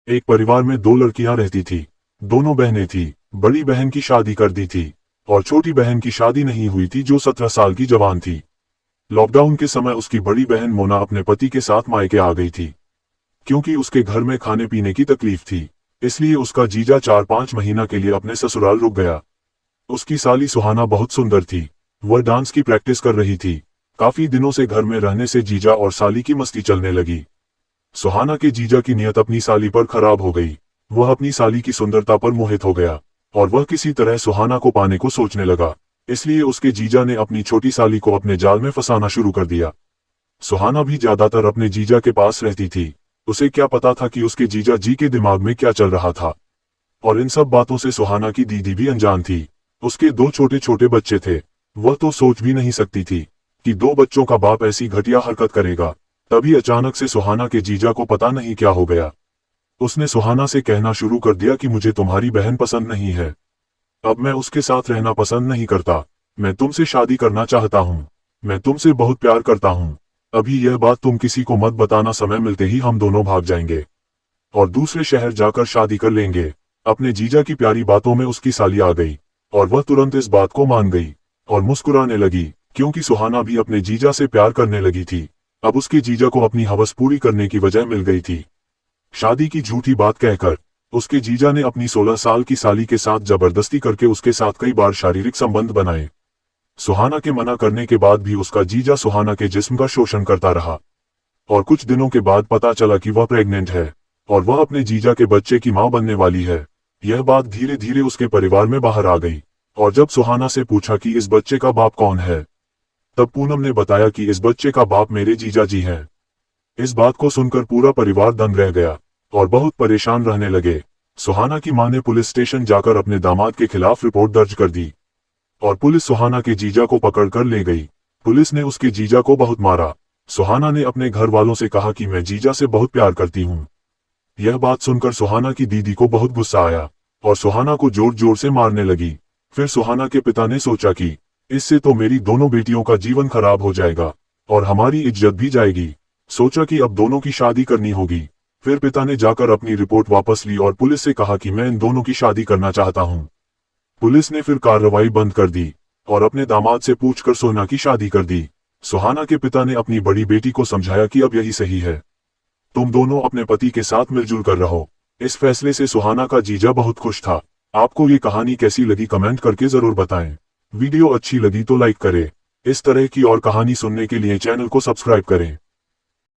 एक परिवार में दो लड़कियां रहती थी। दोनों बहनें थी। बड़ी बहन की शादी कर दी थी और छोटी बहन की शादी नहीं हुई थी, जो 17 साल की जवान थी। लॉकडाउन के समय उसकी बड़ी बहन मोना अपने पति के साथ मायके आ गई थी। क्योंकि उसके घर में खाने पीने की तकलीफ थी, इसलिए उसका जीजा 4-5 महीना के लिए अपने ससुराल रुक गया। उसकी साली सुहाना बहुत सुंदर थी। वह डांस की प्रैक्टिस कर रही थी। काफी दिनों से घर में रहने से जीजा और साली की मस्ती चलने लगी। सुहाना के जीजा की नियत अपनी साली पर खराब हो गई। वह अपनी साली की सुंदरता पर मोहित हो गया और वह किसी तरह सुहाना को पाने को सोचने लगा। इसलिए उसके जीजा ने अपनी छोटी साली को अपने जाल में फंसाना शुरू कर दिया। सुहाना भी ज्यादातर अपने जीजा के पास रहती थी। उसे क्या पता था कि उसके जीजा जी के दिमाग में क्या चल रहा था। और इन सब बातों से सुहाना की दीदी भी अनजान थी। उसके दो छोटे छोटे बच्चे थे। वह तो सोच भी नहीं सकती थी कि दो बच्चों का बाप ऐसी घटिया हरकत करेगा। तभी अचानक से सुहाना के जीजा को पता नहीं क्या हो गया। उसने सुहाना से कहना शुरू कर दिया कि मुझे तुम्हारी बहन पसंद नहीं है। अब मैं उसके साथ रहना पसंद नहीं करता। मैं तुमसे शादी करना चाहता हूँ। मैं तुमसे बहुत प्यार करता हूँ। अभी यह बात तुम किसी को मत बताना, समय मिलते ही हम दोनों भाग जाएंगे और दूसरे शहर जाकर शादी कर लेंगे। अपने जीजा की प्यारी बातों में उसकी साली आ गई और वह तुरंत इस बात को मान गई और मुस्कुराने लगी, क्योंकि सुहाना भी अपने जीजा से प्यार करने लगी थी। अब उसके जीजा को अपनी हवस पूरी करने की वजह मिल गई थी। शादी की झूठी बात कहकर उसके जीजा ने अपनी 16 साल की साली के साथ जबरदस्ती करके उसके साथ कई बार शारीरिक संबंध बनाए। सुहाना के मना करने के बाद भी उसका जीजा सुहाना के जिस्म का शोषण करता रहा और कुछ दिनों के बाद पता चला कि वह प्रेग्नेंट है और वह अपने जीजा के बच्चे की मां बनने वाली है। यह बात धीरे धीरे उसके परिवार में बाहर आ गई और जब सुहाना से पूछा कि इस बच्चे का बाप कौन है, तब पूनम ने बताया कि इस बच्चे का बाप मेरे जीजा जी हैं। इस बात को सुनकर पूरा परिवार दंग रह गया और बहुत परेशान रहने लगे। सुहाना की मां ने पुलिस स्टेशन जाकर अपने दामाद के खिलाफ रिपोर्ट दर्ज कर दी और पुलिस सुहाना के जीजा को पकड़ कर ले गई। पुलिस ने उसके जीजा को बहुत मारा। सुहाना ने अपने घर वालों से कहा कि मैं जीजा से बहुत प्यार करती हूँ। यह बात सुनकर सुहाना की दीदी को बहुत गुस्सा आया और सुहाना को जोर जोर से मारने लगी। फिर सुहाना के पिता ने सोचा कि इससे तो मेरी दोनों बेटियों का जीवन खराब हो जाएगा और हमारी इज्जत भी जाएगी। सोचा कि अब दोनों की शादी करनी होगी। फिर पिता ने जाकर अपनी रिपोर्ट वापस ली और पुलिस से कहा कि मैं इन दोनों की शादी करना चाहता हूँ। पुलिस ने फिर कार्रवाई बंद कर दी और अपने दामाद से पूछकर सोना की शादी कर दी। सुहाना के पिता ने अपनी बड़ी बेटी को समझाया कि अब यही सही है, तुम दोनों अपने पति के साथ मिलजुल कर रहो। इस फैसले से सुहाना का जीजा बहुत खुश था। आपको ये कहानी कैसी लगी कमेंट करके जरूर बताएं। वीडियो अच्छी लगी तो लाइक करें। इस तरह की और कहानी सुनने के लिए चैनल को सब्सक्राइब करें।